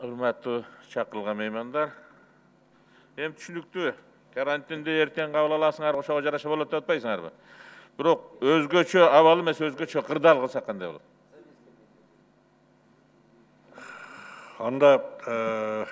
Hurmatlı çakılgan meymanlar. Hem түшүнүктүү. Карантинде эртең кабыл аласыңар, ошого жараша болот деп атпайсыңарбы? Бирок өзгөчө абал эмес, өзгөчө кырдаал кылсак кандай болот? Анда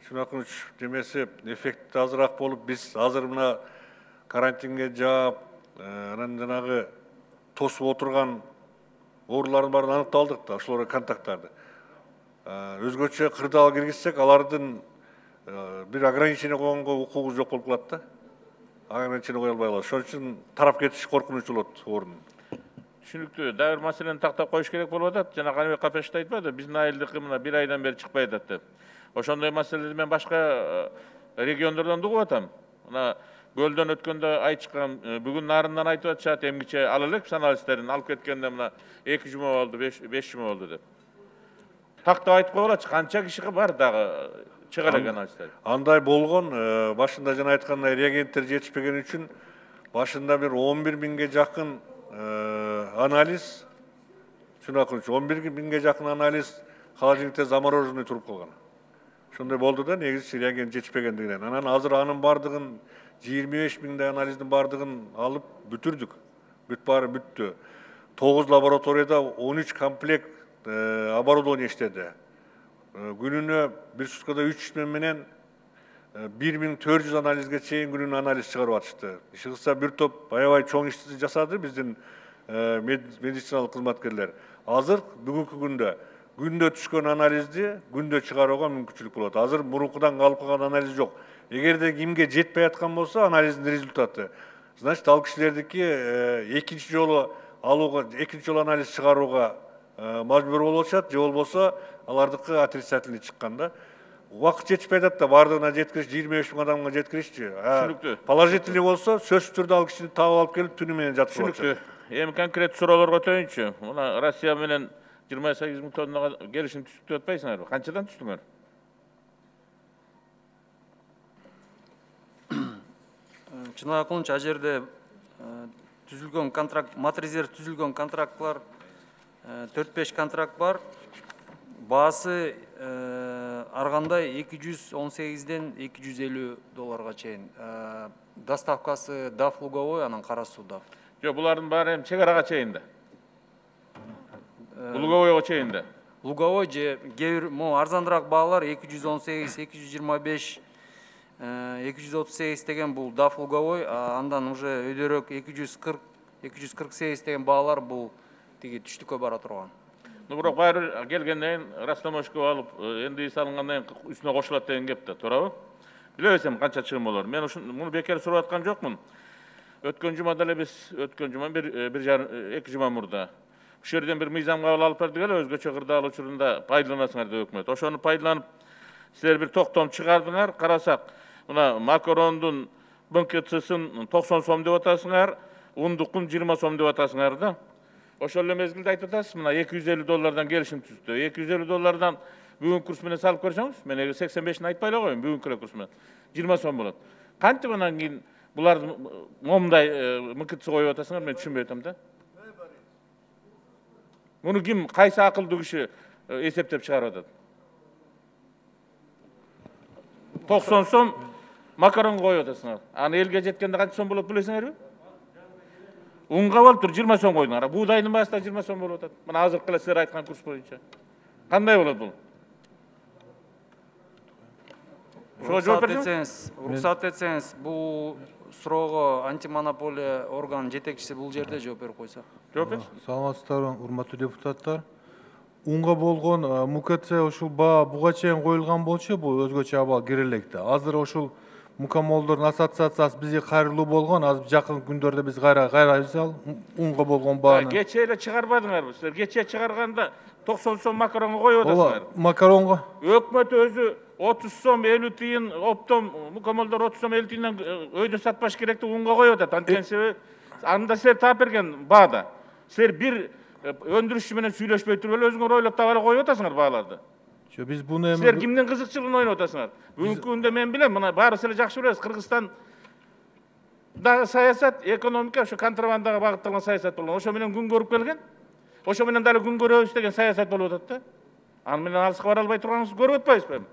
Шунакыныч демеси эффекти азыраак болуп, биз азыр мына карантинге жаап, анан жанагы тосуп отурган оорулардын баарын аныкталдык да, ошолорго контакттарды. Өзгөчө кырдаал киргизсек, алардын bir ограничение койгонго укугу жок болуп калат да. Ограничение кое албай калат. Ошон үчүн тарап кетиш коркунуч болот орун. Түшүнүктүү. Дагы бир маселени тактап коюш керек болуп атат. Жана Каныбек Капеш да айтпады, биздин айылдыкы мына 1 айдан бери чыкпай атат деп. Ошондой маселени мен башка региондордон угуп атам. Мына көлдөн өткөндө айтышкан, бүгүн нарындан айтып атышат, эмгиче ала элек журналисттердин алып кеткенде мына 2 жума болду, 5 жума болду деп. Тактап айтып коелочу, канча киши бар дагы чыга элек анализдер. Андай болгон, башында жана айткандай реагенттер жетишпеген үчүн башында бир 11 миңге жакын анализ, Шунакыныч 11 миңге жакын анализ холодильникте замороженный туруп калган. Ошондой болду да, негизи реагент жетишпегендигинен. Анан азыр анын бардыгын 25 миңдей анализдин бардыгын алып бүтүрдүк. Баары бүттү. 9 лабораторияда 13 комплект оборудование иштеди. Gününe bir sutkada 3 menен 1400 анализге чейин күнүнө анализ чыгарып атышты. Иши кылса бир топ аябай чоң ишти жасады биздин медициналык кызматкерлер. Азыр бүгүнкү күндө түшкөн анализди күндө чыгарууга мүмкүнчүлүк болот. Азыр мурункудан калып калган анализ жок. Эгерде кимге жетпей аткан болсо анализдин результаты, значит ал кишилердики экинчи жолу алууга, экинчи жолу анализ чыгарууга мажбур болуп атышат, же болбосо алардыкы отрицательный чыкканда. Убакыт жетишпей атат да, бардыгына жеткириш 25 миң адамга жеткиришчи. Түшүнүктүү. Положительный болсо сөзсүз түрдө ал кишини таап алып келип түнү менен жатып алат. Түшүнүктүү. Эми конкрет суроолорго өтөйүнчү. Мына Россия менен 28 миң тоннага келишим түздүк деп атпайсыңарбы? Канчадан түздүңөр? Чынакылынча ал жерде түзүлгөн контракт, матризер түзүлгөн контрактлар 4-5 контракт бар. Баасы ар кандай 218ден 250 долларга чейин. Доставкасы DAF луговой, анан кара суу DAF. Жок, булардын баары эми чек арага чейин да. Луговойго чейин да. Луговой же кээ бир арзандыраак баалар 218, 225, 238 деген бул DAF луговой, андан уже өйдөрөөк 240, 248 деген баалар бул тиги түштүккө бара турган. Бирок баары келгенден кийин растамочка алып, энди салынгандан кийин үстүнө кошулат деген кеп да, туурабы? Билебесем канча чыгым болор. Мен муну бекер сурап аткан жокмун. Өткөн жума деле биз, өткөн жума 2 жума мурда ушул жерден бир мыйзам кабыл алып бердик эле, өзгөчө кырдаал учурунда пайдаланасыңар деп өкмөт. Ошону пайдаланып силер бир токтом чыгардыңар. Карасак, мына макарондун БНКЦсын 90 сом деп атасыңар, ундукун 20 сом деп атасыңар да. Ошол эле мезгилде айтып атасыз, мына 250 доллардан келишим түздү. 250 доллардан бүгүнкү курс менен салып көрсөңүз, мен 85-ни айтпай эле коеюн, бүгүнкү курс менен 20 сом болот. Кантип анан кийин буларды момундай МКЦ коюп атасыңар, мен түшүнбөй атам да. Муну ким, кайсы акылдуу киши эсептеп чыгарып атат? 90 сом макарон коюп атасыңар. Аны элге жеткенде канча сом болот билесиңерби? Унга болуп тур 20 сом койдуңар. Буудайдын баасы да 20 сом болуп атат. Мына азыркы эле силер айткан курс боюнча. Кандай болот бул? Уруксат этсеңиз, бул суроого антимонополия орган жетекчиси бул жерде жооп берип койсо. Жооп берсин. Саламатсыздарбы, урматтуу депутаттар. Унга болгон МКЦ ушул баа буга чейин коюлган болчу, бул өзгөчө абал кире да. Азыр ушул мукамолдордун ассоциациясы бизге кайрылуу болгон, азыр жакын күндөрдө биз кайрайбыз ал унга болгон бааны. Кече эле чыгарбадыңарбы силер? Кече чыгарганда 90 сом макаронго коюп атасыңар. Макаронго? Өкмөт өзү 30 сом 50 тыйын, оптом мукамолдор 30 сом 50 тыйындан өйдө сатпаш керек деп унга коюп атат. Анткени себеби анда силер таап берген баада. Силер бир өндүрүшчү менен сүйлөшпөй туруп эле өзүңөр ойлоп таап эле коюп атасыңар бааларды. Biz bunu Sizler kimden kızıkçılığını oynayıp otasınlar? Bugünkü günde ben bilem, buna bari sizler jakşı bilesiz. Kırgızstan da sayasat, ekonomika, şu kontrabandaga bagıttалган sayasat bolgan. Oşo menen gün görüp kelgen. Oşo menen dali gün görөбүз деген sayasat болуп атат да. Аны менен алыска бара албай турганыңызды көрүп атпайсызбы?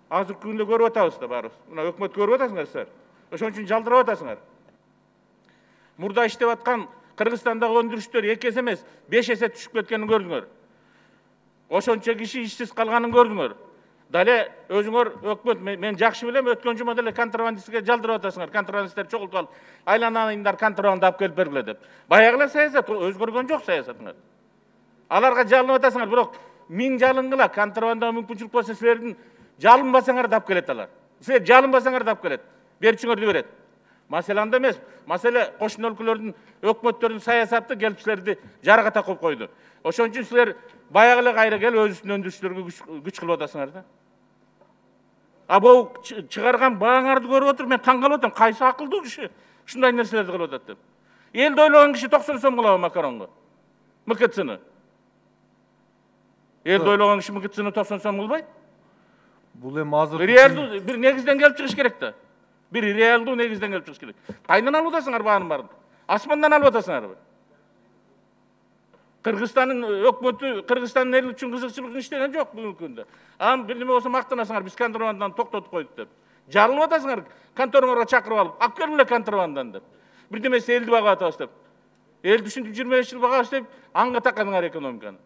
Азыркы күндө көрүп атабыз да баарыбыз. Мына өкмөт көрүп атасыңар силер. Ошон үчүн жалдырап атасыңар. Мурда иштеп аткан Кыргызстандагы өндүрүштөр 2 эсе эмес, 5 эсе түшүп кеткенин көрдүңөр. Ошончо киши ишсиз калганын көрдүңөр. Дале өзүңөр өкмөт мен жакшы билем, өткөн жума деле контрабандистке жалдырып атасыңар. Контрабандисттер чогултуп алып, айланайындар контрабанда алып келип бергиле деп. Баягы эле саясат өзгөргөн жок саясатыңар. Аларга жалынып атасыңар, бирок 1000 жалынгыла контрабандага мүмкүнчүлүк болсо силердин жалынбасаңар да алып келет алар. Силер жалынбасаңар да алып келет. Берчиңерди берет. Маселе анда эмес. Маселе кошун өлкөлөрдүн өкмөттөрдүн саясаты келип силерди жаргата коюп койду. Ошон үчүн силер баягы эле кайра келип өзүнүн өндүрүштөргө күч кылып атасыңар да. А бул чыгарган бааңарды көрүп отуруп мен таң калып атам. Кайсы акылдуу киши ушундай нерселерди кылып атат деп. Элди ойлогон киши 90 сом кылабы макаронго? МКЦны. Элди ойлогон киши МКЦны 90 сом кылбайт? Бул эми азыр Реалдуу бир негизден келип чыгыш керек да. Bir реалдуу негизден келип чыгыш керек. Кайдан алып атасыңар баанын баарын? Асмандан алып атасыңарбы? Кыргызстандын өкмөтү, Кыргызстандын эл үчүн кызыкчылык иштеген жок бүгүнкү күндө. Ам бир неме болсо мактанасыңар, биз контрабанданы токтотуп койдук деп. Жалынып атасыңар, контороңорго чакырып алып, алып келгиле контрабандан деп. Бирдемеси элди багып атабыз деп. Элди ушинтип 25 жыл багабыз деп, аңга таккандыңар экономиканы.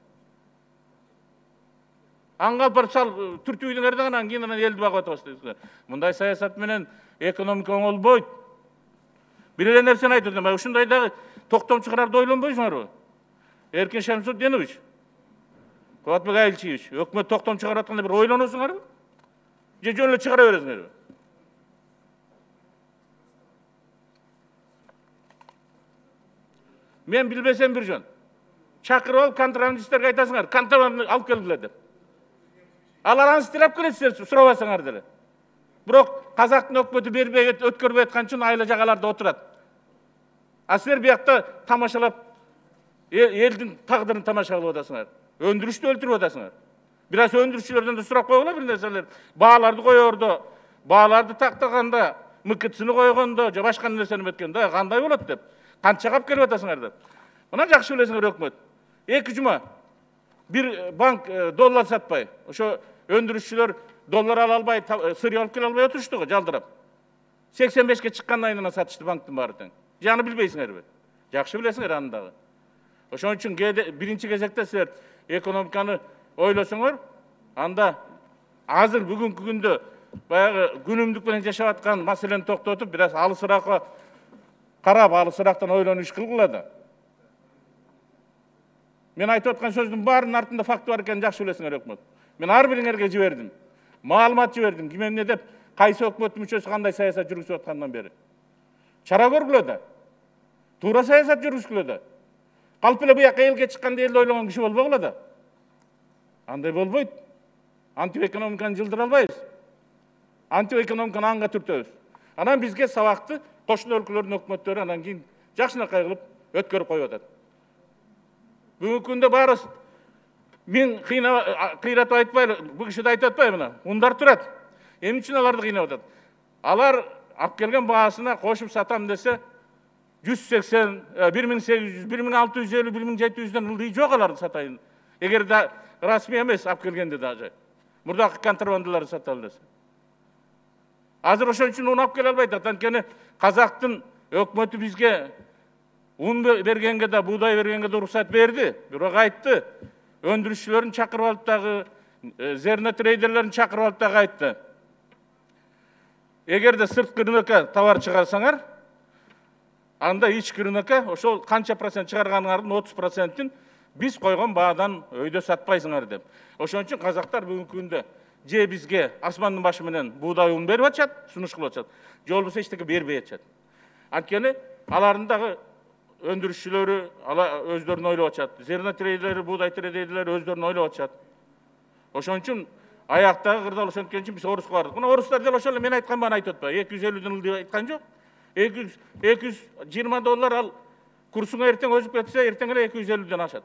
Аңга алып барып сал түртүп үйдүңөр да анан кийин элди багып атабыз дейсиңер. Мындай саясат менен экономика оңолбойт. Бир эле нерсени айтып атам, ушундай дагы токтом чыгарарды ойлонбойсуңарбы? Эркин Шамсутдинович, Кубатбек Айылчиевич, өкмөт токтом чыгарып атканда бир ойлоносуңарбы? Же жөн эле чыгара бересиңерби? Мен билбесем бир жөн. Чакырып алып контрабандисттерге айтасыңар, контрабанданы алып келгиле деп. Алар аны стрелеп келет силер сурабасаңар деле. Бирок казактын өкмөтү бербей өткөрбөй аткан үчүн айла жагаларда отурат. А силер биякта тамашалап элдин тагдырын тамаша кылып атасыңар. Өндүрүштү өлтүрүп атасыңар. Бир аз өндүрүшчүлөрдөн да сурап койгула бир нерселер. Бааларды коёрдо, бааларды тактаганда, МКЦны койгондо, же башка нерсени меткенде кандай болот деп. Канча кап келип атасыңар деп. Мына жакшы билесиңер өкмөт. 2 жума бир банк доллар сатпай, ошо өндүрүшчүлөр доллар ала албай, сырый алып келе албай отурушту го жалдырап. 85ке чыккандан кийин сатышты банктын баары тең. Же аны билбейсиңерби? Жакшы билесиңер аны дагы. Ошон үчүн биринчи кезекте силер экономиканы ойлосоңор, анда азыр бүгүнкү күндө баягы күнүмдүк менен жашап аткан маселени токтотуп, бир аз алысыраакка карап, алысыраактан ойлонуп иш кылгыла да. Мен айтып аткан сөздүн баарынын артында факты бар экенин жакшы билесиңер өкмөт. Мен ар бириңерге жибердим. Маалымат жибердим. Ким эмне деп, кайсы өкмөттүн мүчөсү кандай саясат жүргүзүп аткандан бери. Чара көргүлө да. Туура саясат жүргүзгүлө да. Калп эле буяка элге чыкканда элди ойлогон киши болбогула да. Андай болбойт. Антиэкономиканы жылдыра албайбыз. Антиэкономиканы анга түртөбүз. Анан бизге сабакты кошун өлкөлөрдүн өкмөттөрү анан кийин жакшынакай кылып өткөрүп коюп атат. Бүгүнкү күндө баарыбыз мен кыйратып айтпайлы, бу киши да айтып атпайбы, ундар турат. Эмне үчүн аларды кыйнап атат? Алар алып келген баасына кошуп сатам десе 180, 1800, 1650, 1700ден ылдый жок аларды сатайын. Эгер да расмий эмес алып келгенде дагы. Мурдагы контрабандаларды саталы десе. Азыр ошон үчүн уну алып келе албайт. Анткени казактын өкмөтү бизге un бергенге да, буğday бергенге да уруксат берди. Бирок айтты. Өндүрүшчүлөрүн чакырып алып дагы, зернотрейдерлерин чакырып алып дагы айтты. Эгерде сырткы рынокко товар чыгарсаңар, анда ички рынокко ошол канча процент чыгарганыңардын 30%-ин биз койгон баадан өйдө сатпайсыңар деп. Ошон үчүн казактар бүгүнкү күндө же бизге асмандын башы менен буğday un берип атышат, сунуш кылып атышат. Же болбосо эчтеке бербей атышат. Анткени алардын дагы өндүрүшчүлөрү өздөрүн ойлоп атышат. Зернотрейдерлери, буğday трейдерлери өздөрүн ойлоп атышат. Ошон үчүн аяктагы кырдаал ошонткен үчүн биз оруско бардык. Мына орустар деле ошол эле мен айткан бааны айтып атпайбы? 250ден ылдый айткан жок. 220 доллар ал курсуңа эртең өзүп кетсе, эртең эле 250ден ашат.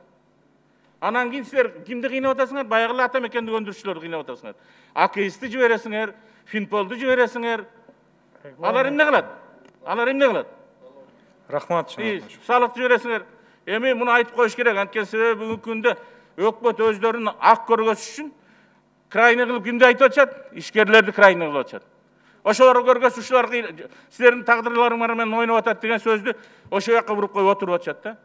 Анан кийин силер кимди кыйнап атасыңар? Баягы эле ата мекендик өндүрүшчүлөрдү кыйнап атасыңар. АКСты жибересиңер, Финполду жибересиңер. Алар эмне кылат? Алар эмне кылат? Рахмат. Салыкты жибересиңер. Эми муну айтып коюш керек. Анткени себеби бүгүнкү күндө Өкмөт өздөрүн ак көргөзүш үчүн крайне кылып кимди айтып атышат? Ишкерлерди крайне кылып атышат. Ошолорду көргөз, ушулар силердин тагдырларыңар менен ойноп атат деген сөздү ошол жака буруп коюп отуруп атышат да.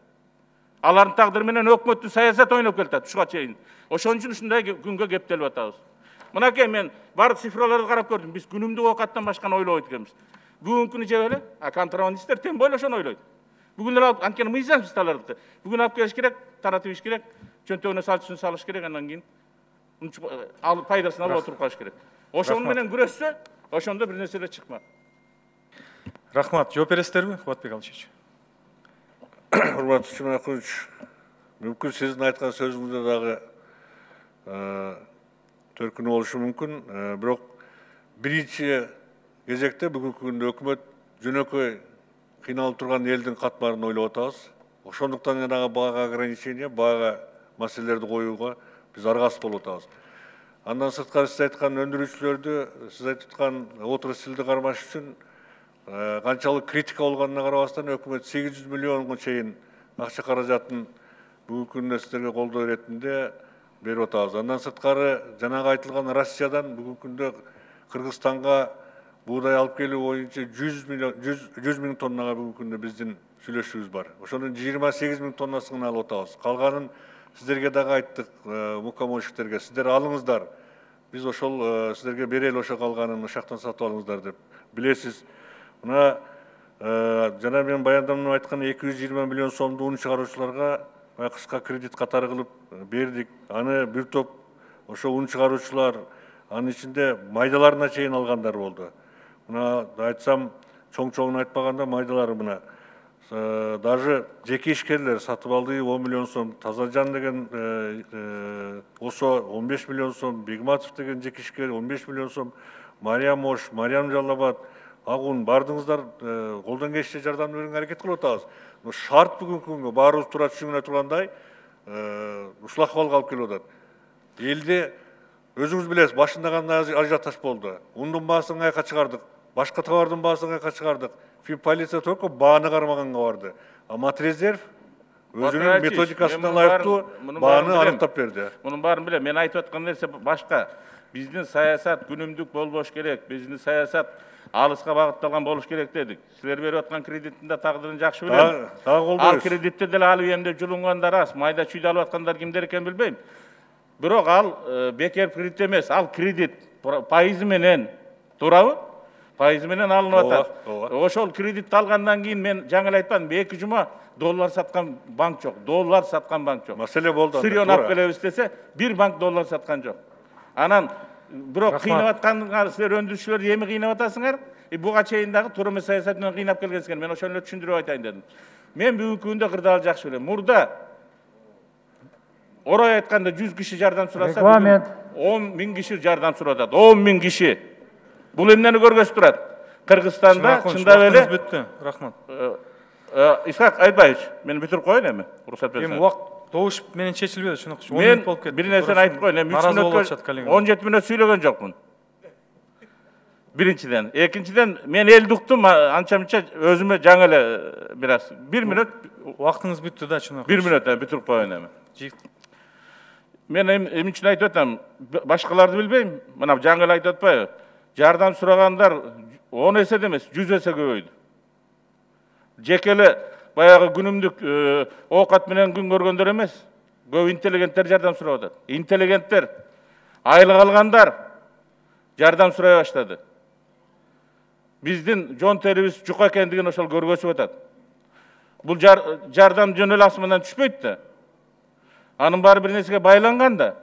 Алардын тагдыры менен өкмөттүн саясат ойноп келатат ушуга чейин. Ошон үчүн ушундай күнгө кептелип атабыз. Мынакей мен бар цифраларды карап көрдүм. Биз күнүмдүк оокаттан башканы ойлобойт экенбиз. Бүгүнкүнү жеп эле, а контрабандисттер тең бойло ошону ойлойт. Бүгүн эле алып, анткени мыйзам алардыкы. Бүгүн алып келиш керек, таратып иш керек, чөнтөгүнө салчысын салыш керек, андан кийин алып пайдасын алып отуруп калыш керек. Ошону менен күрөшсө, ошондо бир нерселер чыкмак. Рахмат. Жооп бересиздерби, Кубатбек Алишевич? Урматтуу Чынакулович, мүмкүн сиздин айткан сөзүңүздө дагы төркүнү болушу мүмкүн. Бирок биринчи кезекте бүгүнкү күндө өкмөт жөнөкөй кыйналып турган элдин катмарын ойлоп атабыз. Ошондуктан жанагы баага ограничение, баага маселелерди коюуга биз аргасыз болуп атабыз. Андан сырткары сиз айткан өндүрүүчүлөрдү, сиз айтып аткан отраслды кармаш үчүн канчалык критика болгонуна карабастан өкмөт 800 миллионго чейин акча каражатын бүгүнкү күндө сиздерге колдоо иретинде берип атабыз. Андан сырткары жанагы айтылган Россиядан бүгүнкү күндө Кыргызстанга буудай алып келүү боюнча 100 миң тоннага бүгүнкү күндө биздин сүйлөшүүбүз бар. Ошонун 28 миң тоннасын алып атабыз. Калганын сиздерге дагы айттык, мукамойщиктерге. Сиздер алыңыздар. Биз ошол сиздерге берели ошо калганын ошол жактан сатып алыңыздар деп билесиз. Мына жана мен баяндамамда айткан 220 миллион сомду un чыгаруучуларга кыска кредит катары кылып бердик. Аны бир топ ошо un чыгаруучулар, анын ичинде майдаларына чейин алгандар болду. Мына айтсам, чоң-чоңун айтпаганда майдалары мына даже жеке ишкерлер сатып алды 10 миллион сом, Тазажан деген ОСО 15 миллион сом, Бегматов деген жеке ишкер 15 миллион сом, Мариям Ош, Мариям Жаллабад, Агун бардыңыздар колдон келишинче жардам берүүгө аракет кылып атабыз. Шарт бүгүнкү күнгө баарыбыз туура түшүнө тургандай ушул акыбалга алып келип атат. Элди өзүңүз билесиз, башында кандай ажиотаж болду. Ундун баасын каяка чыгардык, башка товардын баасын каяка чыгардык. Финполиция только бааны кармаганга барды. А Матрезерв өзүнүн методикасына ылайыктуу бааны аныктап берди. Мунун баарын билем. Мен айтып аткан нерсе башка. Биздин саясат күнүмдүк болбош керек. Биздин саясат алыска багытталган болуш керек дедик. Силер берип аткан кредиттин да тагдырын жакшы билем. Ал кредитти деле алып эмне жулунгандар аз. Майда чүйдө алып аткандар кимдер экенин билбейм. Бирок ал бекер кредит эмес. Ал кредит пайызы менен, туурабы? Пайызы менен алынып атат. Ошол кредитти алгандан кийин мен жаңы эле айтпадым, 2 жума доллар саткан банк жок. Доллар саткан банк жок. Маселе болду. Сырьон алып келебиз десе, бир банк доллар саткан жок. Анан бирок кыйнап атканыңар, силер өндүрүүчүлөр эми кыйнап атасыңар. Буга чейин дагы туура эмес саясат менен кыйнап келгенсиңер. Мен ошону эле түшүндүрүп айтайын дедим. Мен бүгүнкү күндө кырдаал жакшы билем. Мурда орой айтканда 100 киши жардам сураса, 10 миң киши жардам сурап атат. 10 миң киши. Бул эмнени көргөзүп турат? Кыргызстанда чындап эле бүттү. Рахмат. Исхак Айтбаевич, мен бүтүрүп коеюн эми. Уруксат берсеңиз. Эми убакыт добуш менен чечилбеди, ошондук 10 мен мүнөт болуп кетти. Бир нерсени айтып коеюн. Эми 3 мүнөткө 17 мүнөт сүйлөгөн жокмун. Биринчиден, экинчиден мен элди уктум, анча-мынча өзүмө жаңы эле бир аз. 1 мүнөт Убактыңыз бүттү да, чын. 1 мүнөт бүтүрүп коеюн эми. Мен эми үчүн айтып атам, башкаларды билбейм. Мына жаңы эле айтып атпайбы? Жардам сурагандар 10 эсе эмес, 100 эсе көбөйдү. Жекеле баягы күнүмдүк оокат менен күн көргөндөр эмес, көп интеллигенттер жардам сурап атат. Интеллигенттер, айлык алгандар жардам сурай баштады. Биздин жон терибиз жука экендигин ошол көргөзүп атат. Бул жардам жөн эле асмандан түшпөйт да. Анын баары бир нерсеге байланган да.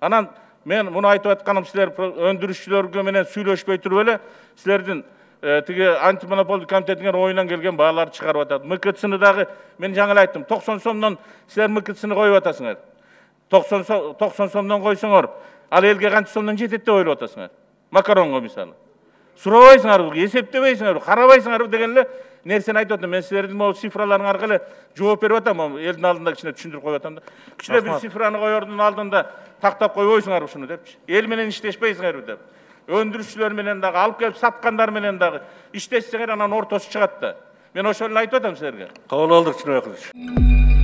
Анан мен муну айтып атканым, силер өндүрүүчүлөргө менен сүйлөшпөй туруп эле силердин тиги антимонополдук комитетиңер оюнан келген бааларды чыгарып атат. МКЦны дагы мен жаңы эле айттым, 90 сомдон силер МКЦны коюп атасыңар. 90 сомдон койсоңор, ал элге канча сомдон жетет деп ойлоп атасыңар. Макаронго мисалы. Сурабайсыңарбы, эсептебейсиңарбы, карабайсыңарбы деген эле нерсени айтып атам. Мен силердин могу цифраларыңар аркылуу жооп берип атам, элдин алдында кичине түшүндүрүп коюп атам да. Кичине бир цифраны коердун алдында тактап койбойсуңарбы ушуну депчи. Эл менен иштешпейсиңерби деп. Өндүрүүчүлөр менен дагы, алып келип саткандар менен дагы иштешсеңер анан ортосу чыгат да. Мен ошону айтып атам силерге. Кабыл алдык, Чынакулович.